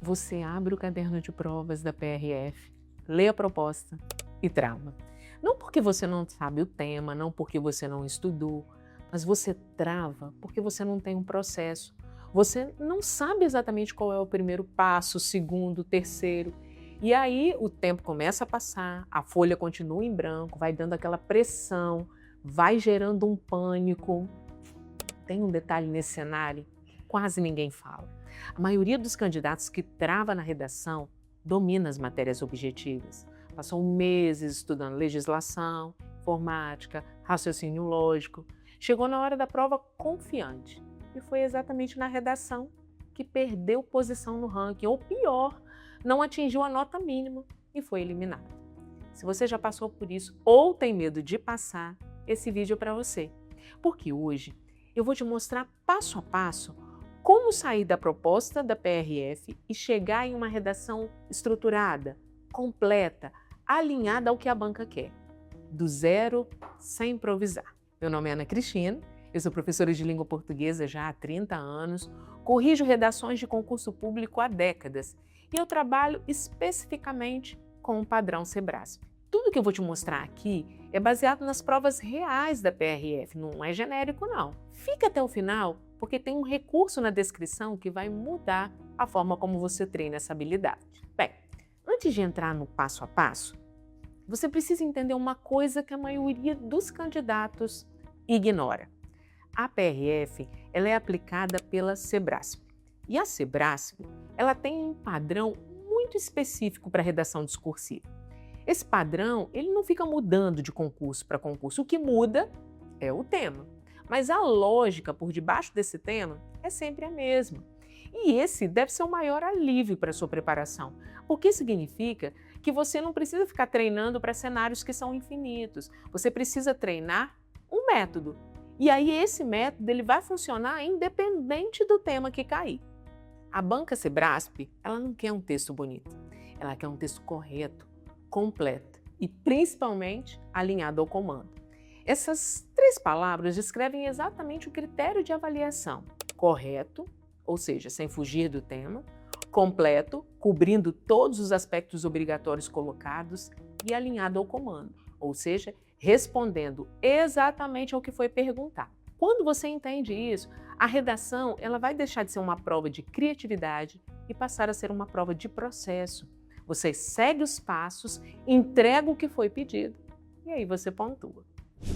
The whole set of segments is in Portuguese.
você abre o caderno de provas da PRF, lê a proposta e trava. Não porque você não sabe o tema, não porque você não estudou, mas você trava porque você não tem um processo. Você não sabe exatamente qual é o primeiro passo, o segundo, o terceiro. E aí o tempo começa a passar, a folha continua em branco, vai dando aquela pressão, vai gerando um pânico. Tem um detalhe nesse cenário que quase ninguém fala. A maioria dos candidatos que trava na redação domina as matérias objetivas. Passam meses estudando legislação, informática, raciocínio lógico. Chegou na hora da prova confiante. E foi exatamente na redação que perdeu posição no ranking, ou pior, não atingiu a nota mínima e foi eliminado. Se você já passou por isso ou tem medo de passar, esse vídeo é para você. Porque hoje eu vou te mostrar passo a passo como sair da proposta da PRF e chegar em uma redação estruturada, completa, alinhada ao que a banca quer. Do zero, sem improvisar. Meu nome é Ana Cristina, eu sou professora de língua portuguesa já há 30 anos, corrijo redações de concurso público há décadas e eu trabalho especificamente com o padrão Sebrasp. Tudo que eu vou te mostrar aqui é baseado nas provas reais da PRF, não é genérico não. Fica até o final, porque tem um recurso na descrição que vai mudar a forma como você treina essa habilidade. Bem, antes de entrar no passo a passo, você precisa entender uma coisa que a maioria dos candidatos ignora. A PRF ela é aplicada pela Sebrasp. E a Sebrasp ela tem um padrão muito específico para redação discursiva. Esse padrão ele não fica mudando de concurso para concurso. O que muda é o tema. Mas a lógica por debaixo desse tema é sempre a mesma. E esse deve ser o maior alívio para a sua preparação, porque significa que você não precisa ficar treinando para cenários que são infinitos. Você precisa treinar um método. E aí esse método ele vai funcionar independente do tema que cair. A banca Sebrasp, ela não quer um texto bonito. Ela quer um texto correto, completo e principalmente alinhado ao comando. Essas 3 palavras descrevem exatamente o critério de avaliação. Correto, ou seja, sem fugir do tema, completo, cobrindo todos os aspectos obrigatórios colocados e alinhado ao comando, ou seja, respondendo exatamente ao que foi perguntado. Quando você entende isso, a redação ela vai deixar de ser uma prova de criatividade e passar a ser uma prova de processo. Você segue os passos, entrega o que foi pedido e aí você pontua.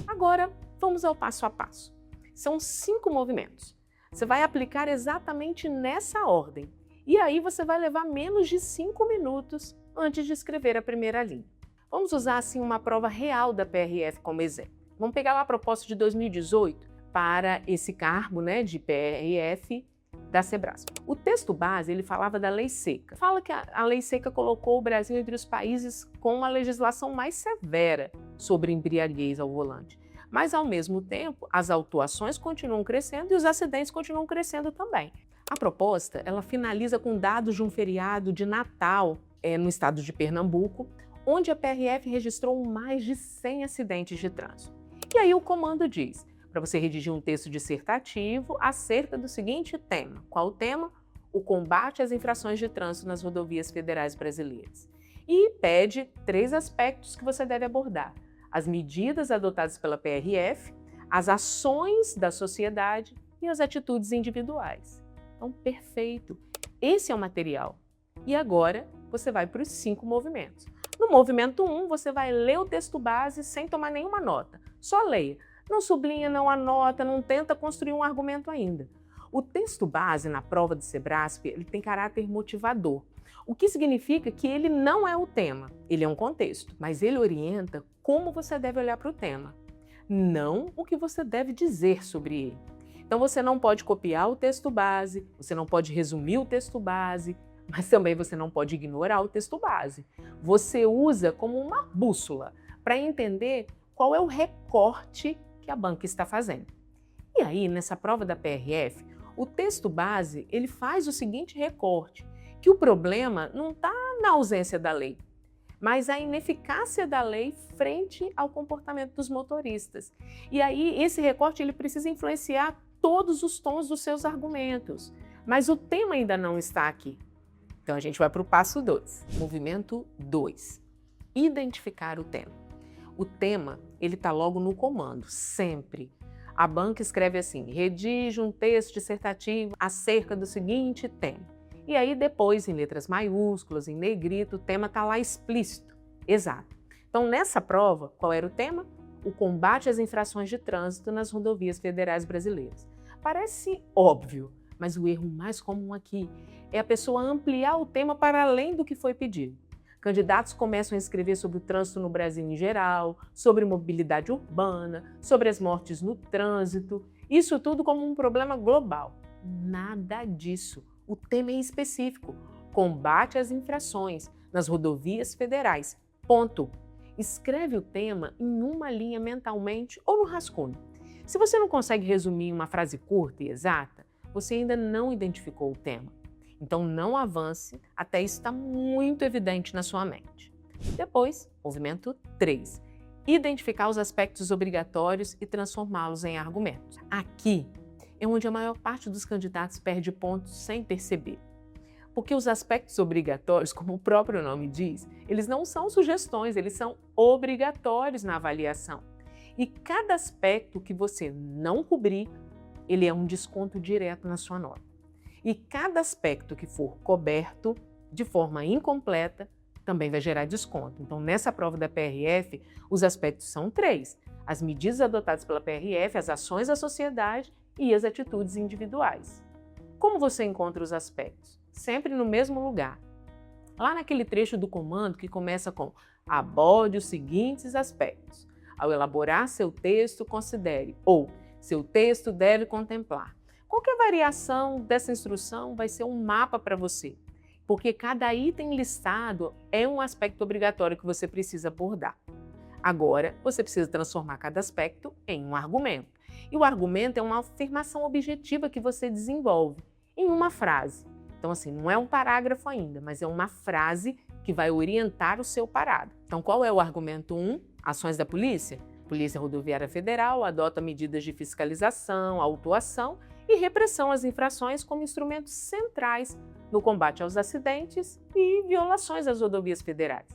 Agora, vamos ao passo a passo. São 5 movimentos. Você vai aplicar exatamente nessa ordem. E aí você vai levar menos de 5 minutos antes de escrever a primeira linha. Vamos usar assim uma prova real da PRF como exemplo. Vamos pegar lá a proposta de 2018 para esse cargo de PRF da Sebrasp. O texto base ele falava da lei seca. Fala que a lei seca colocou o Brasil entre os países com uma legislação mais severa sobre embriaguez ao volante. Mas, ao mesmo tempo, as autuações continuam crescendo e os acidentes continuam crescendo também. A proposta ela finaliza com dados de um feriado de Natal no estado de Pernambuco, onde a PRF registrou mais de 100 acidentes de trânsito. E aí o comando diz, para você redigir um texto dissertativo acerca do seguinte tema. Qual o tema? O combate às infrações de trânsito nas rodovias federais brasileiras. E pede 3 aspectos que você deve abordar. As medidas adotadas pela PRF, as ações da sociedade e as atitudes individuais. Então, perfeito. Esse é o material. E agora, você vai para os 5 movimentos. No movimento 1, você vai ler o texto base sem tomar nenhuma nota. Só leia. Não sublinha, não anota, não tenta construir um argumento ainda. O texto base na prova do Sebrasp ele tem caráter motivador, o que significa que ele não é o tema, ele é um contexto, mas ele orienta como você deve olhar para o tema, não o que você deve dizer sobre ele. Então você não pode copiar o texto base, você não pode resumir o texto base, mas também você não pode ignorar o texto base. Você usa como uma bússola para entender qual é o recorte que a banca está fazendo. E aí, nessa prova da PRF, o texto base ele faz o seguinte recorte, que o problema não está na ausência da lei, mas a ineficácia da lei frente ao comportamento dos motoristas. E aí, esse recorte ele precisa influenciar todos os tons dos seus argumentos, mas o tema ainda não está aqui. Então a gente vai para o passo 2. Movimento 2. Identificar o tema. O tema, ele está logo no comando, sempre. A banca escreve assim: redige um texto dissertativo acerca do seguinte tema. E aí depois, em letras maiúsculas, em negrito, o tema está lá explícito, exato. Então nessa prova, qual era o tema? O combate às infrações de trânsito nas rodovias federais brasileiras. Parece óbvio, mas o erro mais comum aqui é a pessoa ampliar o tema para além do que foi pedido. Candidatos começam a escrever sobre o trânsito no Brasil em geral, sobre mobilidade urbana, sobre as mortes no trânsito, isso tudo como um problema global. Nada disso. O tema é específico: combate às infrações nas rodovias federais. Ponto. Escreve o tema em uma linha mentalmente ou no rascunho. Se você não consegue resumir em uma frase curta e exata, você ainda não identificou o tema. Então não avance até isso estar muito evidente na sua mente. Depois, movimento 3. Identificar os aspectos obrigatórios e transformá-los em argumentos. Aqui é onde a maior parte dos candidatos perde pontos sem perceber. Porque os aspectos obrigatórios, como o próprio nome diz, eles não são sugestões, eles são obrigatórios na avaliação. E cada aspecto que você não cobrir, ele é um desconto direto na sua nota. E cada aspecto que for coberto de forma incompleta também vai gerar desconto. Então, nessa prova da PRF, os aspectos são 3. As medidas adotadas pela PRF, as ações da sociedade e as atitudes individuais. Como você encontra os aspectos? Sempre no mesmo lugar. Lá naquele trecho do comando que começa com aborde os seguintes aspectos. Ao elaborar seu texto, considere, ou seu texto deve contemplar. Qualquer variação dessa instrução vai ser um mapa para você, porque cada item listado é um aspecto obrigatório que você precisa abordar. Agora, você precisa transformar cada aspecto em um argumento. E o argumento é uma afirmação objetiva que você desenvolve em uma frase. Então, assim, não é um parágrafo ainda, mas é uma frase que vai orientar o seu parado. Então, qual é o argumento 1? Ações da polícia? Polícia Rodoviária Federal adota medidas de fiscalização, autuação e repressão às infrações como instrumentos centrais no combate aos acidentes e violações às rodovias federais.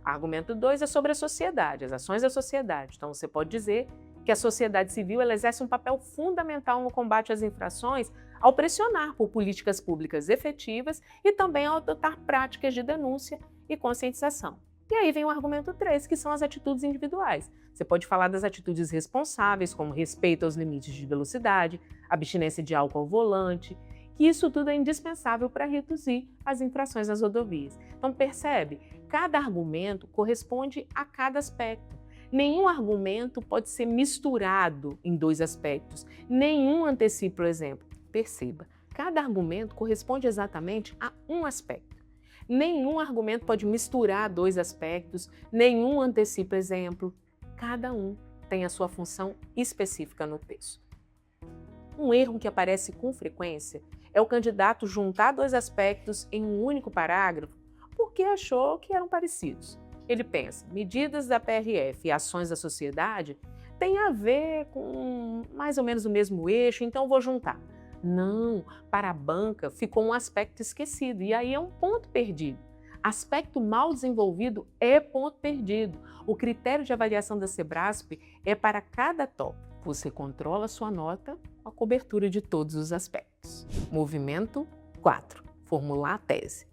Argumento 2 é sobre a sociedade, as ações da sociedade. Então, você pode dizer que a sociedade civil ela exerce um papel fundamental no combate às infrações ao pressionar por políticas públicas efetivas e também ao adotar práticas de denúncia e conscientização. E aí vem o argumento 3, que são as atitudes individuais. Você pode falar das atitudes responsáveis, como respeito aos limites de velocidade, abstinência de álcool ao volante, que isso tudo é indispensável para reduzir as infrações nas rodovias. Então percebe, cada argumento corresponde a cada aspecto. Nenhum argumento pode ser misturado em 2 aspectos, nenhum antecipa, por exemplo. Perceba, cada argumento corresponde exatamente a um aspecto. Nenhum argumento pode misturar 2 aspectos, nenhum antecipa exemplo. Cada um tem a sua função específica no texto. Um erro que aparece com frequência é o candidato juntar 2 aspectos em um único parágrafo porque achou que eram parecidos. Ele pensa, medidas da PRF e ações da sociedade têm a ver com mais ou menos o mesmo eixo, então vou juntar. Não, para a banca ficou um aspecto esquecido e aí é um ponto perdido. Aspecto mal desenvolvido é ponto perdido. O critério de avaliação da Sebrasp é para cada tópico. Você controla sua nota com a cobertura de todos os aspectos. Movimento 4. Formular a tese.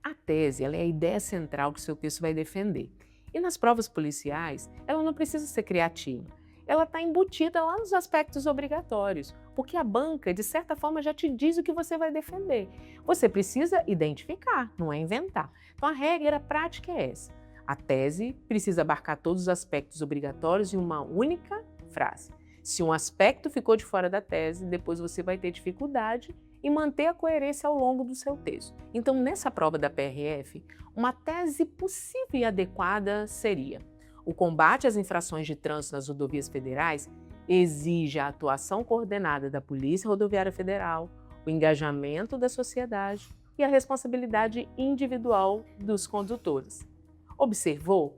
A tese ela é a ideia central que o seu texto vai defender. E nas provas policiais, ela não precisa ser criativa. Ela está embutida lá nos aspectos obrigatórios, porque a banca, de certa forma, já te diz o que você vai defender. Você precisa identificar, não é inventar. Então, a regra prática é essa. A tese precisa abarcar todos os aspectos obrigatórios em uma única frase. Se um aspecto ficou de fora da tese, depois você vai ter dificuldade em manter a coerência ao longo do seu texto. Então, nessa prova da PRF, uma tese possível e adequada seria: o combate às infrações de trânsito nas rodovias federais exige a atuação coordenada da Polícia Rodoviária Federal, o engajamento da sociedade e a responsabilidade individual dos condutores. Observou?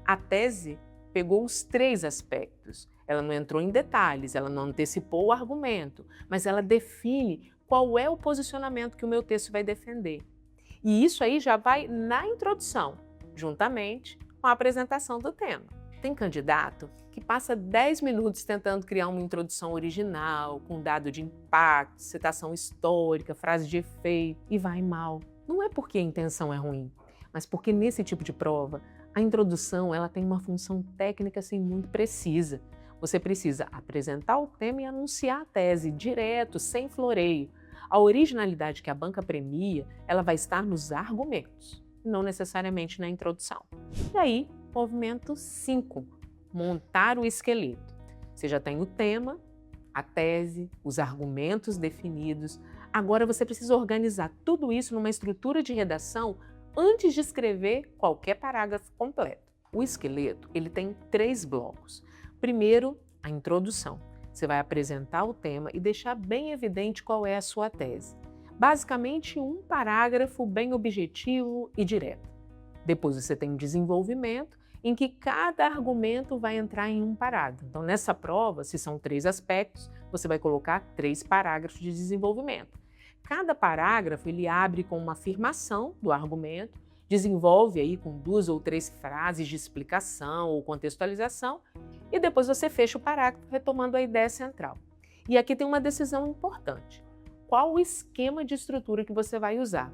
A tese pegou os 3 aspectos. Ela não entrou em detalhes, ela não antecipou o argumento, mas ela define qual é o posicionamento que o meu texto vai defender. E isso aí já vai na introdução, juntamente com a apresentação do tema. Tem candidato que passa 10 minutos tentando criar uma introdução original, com dado de impacto, citação histórica, frase de efeito, e vai mal. Não é porque a intenção é ruim, mas porque nesse tipo de prova, a introdução ela tem uma função técnica assim, muito precisa. Você precisa apresentar o tema e anunciar a tese direto, sem floreio. A originalidade que a banca premia, ela vai estar nos argumentos, não necessariamente na introdução. E aí, movimento 5, montar o esqueleto. Você já tem o tema, a tese, os argumentos definidos. Agora você precisa organizar tudo isso numa estrutura de redação antes de escrever qualquer parágrafo completo. O esqueleto, ele tem 3 blocos. Primeiro, a introdução. Você vai apresentar o tema e deixar bem evidente qual é a sua tese. Basicamente, um parágrafo bem objetivo e direto. Depois você tem o desenvolvimento, em que cada argumento vai entrar em um parágrafo. Então, nessa prova, se são 3 aspectos, você vai colocar 3 parágrafos de desenvolvimento. Cada parágrafo ele abre com uma afirmação do argumento, desenvolve aí com 2 ou 3 frases de explicação ou contextualização e depois você fecha o parágrafo retomando a ideia central. E aqui tem uma decisão importante. Qual o esquema de estrutura que você vai usar?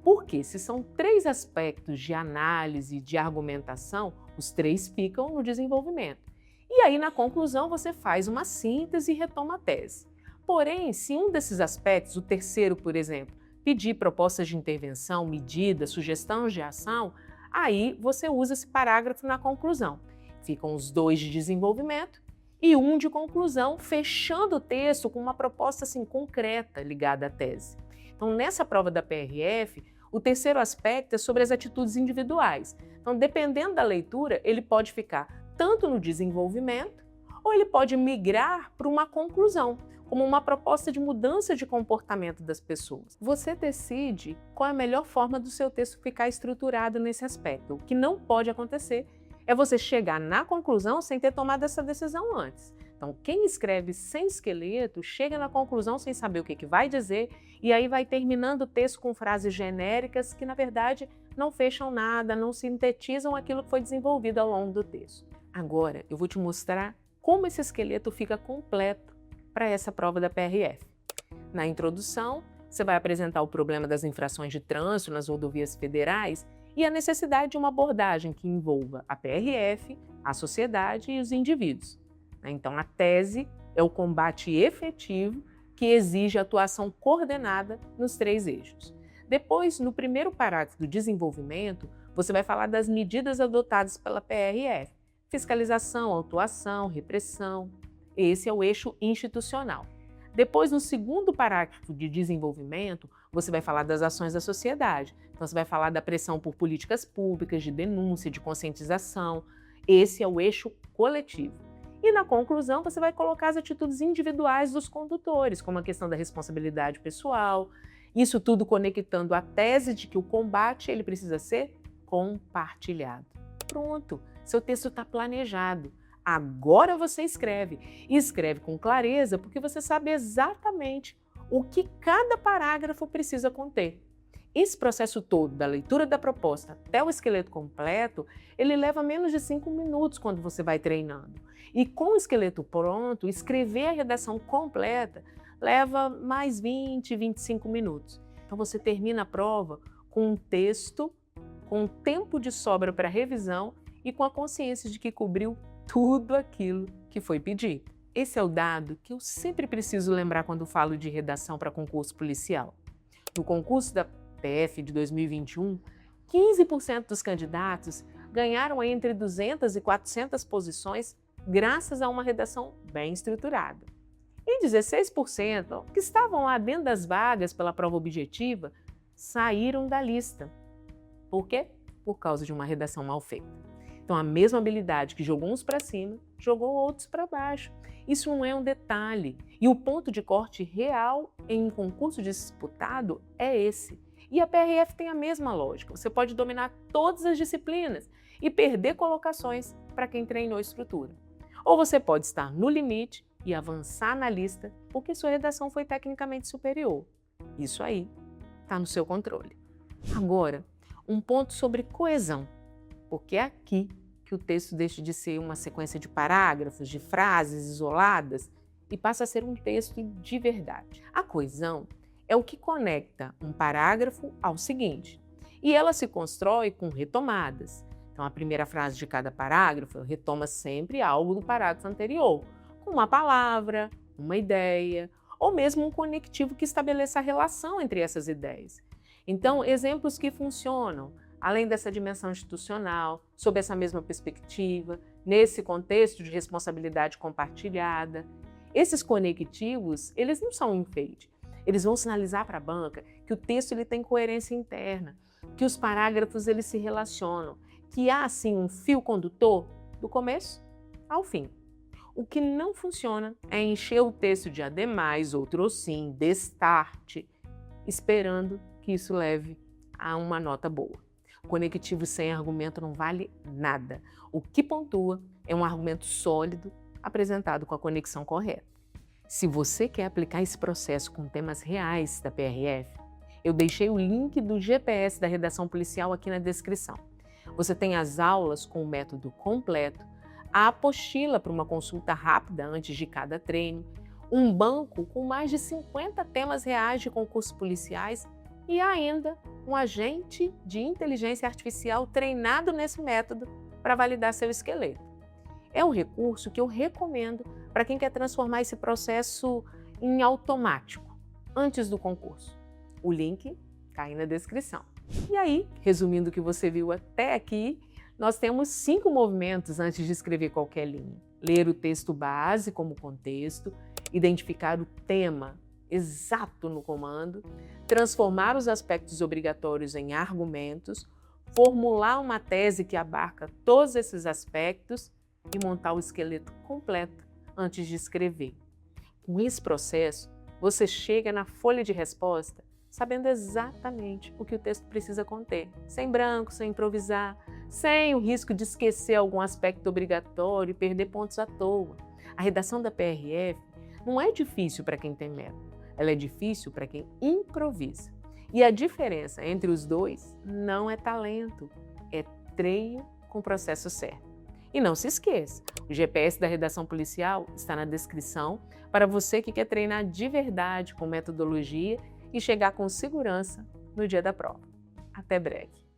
Porque se são 3 aspectos de análise, de argumentação, os 3 ficam no desenvolvimento. E aí na conclusão você faz uma síntese e retoma a tese. Porém, se um desses aspectos, o terceiro, por exemplo, pedir propostas de intervenção, medidas, sugestões de ação, aí você usa esse parágrafo na conclusão. Ficam os 2 de desenvolvimento e um de conclusão, fechando o texto com uma proposta assim, concreta ligada à tese. Então, nessa prova da PRF, o terceiro aspecto é sobre as atitudes individuais. Então, dependendo da leitura, ele pode ficar tanto no desenvolvimento ou ele pode migrar para uma conclusão, como uma proposta de mudança de comportamento das pessoas. Você decide qual é a melhor forma do seu texto ficar estruturado nesse aspecto. O que não pode acontecer é você chegar na conclusão sem ter tomado essa decisão antes. Então, quem escreve sem esqueleto chega na conclusão sem saber o que vai dizer e aí vai terminando o texto com frases genéricas que, na verdade, não fecham nada, não sintetizam aquilo que foi desenvolvido ao longo do texto. Agora, eu vou te mostrar como esse esqueleto fica completo para essa prova da PRF. Na introdução, você vai apresentar o problema das infrações de trânsito nas rodovias federais e a necessidade de uma abordagem que envolva a PRF, a sociedade e os indivíduos. Então, a tese é o combate efetivo que exige atuação coordenada nos 3 eixos. Depois, no primeiro parágrafo do desenvolvimento, você vai falar das medidas adotadas pela PRF: fiscalização, autuação, repressão. Esse é o eixo institucional. Depois, no segundo parágrafo de desenvolvimento, você vai falar das ações da sociedade. Então, você vai falar da pressão por políticas públicas, de denúncia, de conscientização. Esse é o eixo coletivo. E na conclusão, você vai colocar as atitudes individuais dos condutores, como a questão da responsabilidade pessoal, isso tudo conectando a tese de que o combate ele precisa ser compartilhado. Pronto, seu texto está planejado. Agora você escreve. E escreve com clareza porque você sabe exatamente o que cada parágrafo precisa conter. Esse processo todo, da leitura da proposta até o esqueleto completo, ele leva menos de 5 minutos quando você vai treinando. E com o esqueleto pronto, escrever a redação completa leva mais 20, 25 minutos. Então você termina a prova com um texto, com tempo de sobra para revisão e com a consciência de que cobriu tudo aquilo que foi pedido. Esse é o dado que eu sempre preciso lembrar quando falo de redação para concurso policial. No concurso da PF de 2021, 15% dos candidatos ganharam entre 200 e 400 posições graças a uma redação bem estruturada. E 16% que estavam lá dentro das vagas pela prova objetiva saíram da lista. Por quê? Por causa de uma redação mal feita. Então, a mesma habilidade que jogou uns para cima, jogou outros para baixo. Isso não é um detalhe. E o ponto de corte real em um concurso disputado é esse. E a PRF tem a mesma lógica. Você pode dominar todas as disciplinas e perder colocações para quem treinou estrutura. Ou você pode estar no limite e avançar na lista porque sua redação foi tecnicamente superior. Isso aí está no seu controle. Agora, um ponto sobre coesão, porque é aqui que o texto deixa de ser uma sequência de parágrafos, de frases isoladas e passa a ser um texto de verdade. A coesão é o que conecta um parágrafo ao seguinte, e ela se constrói com retomadas. Então, a primeira frase de cada parágrafo retoma sempre algo do parágrafo anterior, com uma palavra, uma ideia, ou mesmo um conectivo que estabeleça a relação entre essas ideias. Então, exemplos que funcionam, além dessa dimensão institucional, sob essa mesma perspectiva, nesse contexto de responsabilidade compartilhada. Esses conectivos, eles não são um enfeite. Eles vão sinalizar para a banca que o texto ele tem coerência interna, que os parágrafos eles se relacionam, que há, assim, um fio condutor do começo ao fim. O que não funciona é encher o texto de ademais, outrossim, destarte, esperando que isso leve a uma nota boa. Conectivo sem argumento não vale nada. O que pontua é um argumento sólido apresentado com a conexão correta. Se você quer aplicar esse processo com temas reais da PRF, eu deixei o link do GPS da redação policial aqui na descrição. Você tem as aulas com o método completo, a apostila para uma consulta rápida antes de cada treino, um banco com mais de 50 temas reais de concursos policiais e ainda um agente de inteligência artificial treinado nesse método para validar seu esqueleto. É um recurso que eu recomendo para quem quer transformar esse processo em automático, antes do concurso. O link está aí na descrição. E aí, resumindo o que você viu até aqui, nós temos 5 movimentos antes de escrever qualquer linha. Ler o texto base como contexto, identificar o tema exato no comando, transformar os aspectos obrigatórios em argumentos, formular uma tese que abarca todos esses aspectos e montar o esqueleto completo antes de escrever. Com esse processo, você chega na folha de resposta sabendo exatamente o que o texto precisa conter, sem branco, sem improvisar, sem o risco de esquecer algum aspecto obrigatório e perder pontos à toa. A redação da PRF não é difícil para quem tem método, ela é difícil para quem improvisa. E a diferença entre os dois não é talento, é treino com o processo certo. E não se esqueça, o GPS da redação policial está na descrição para você que quer treinar de verdade com metodologia e chegar com segurança no dia da prova. Até breve!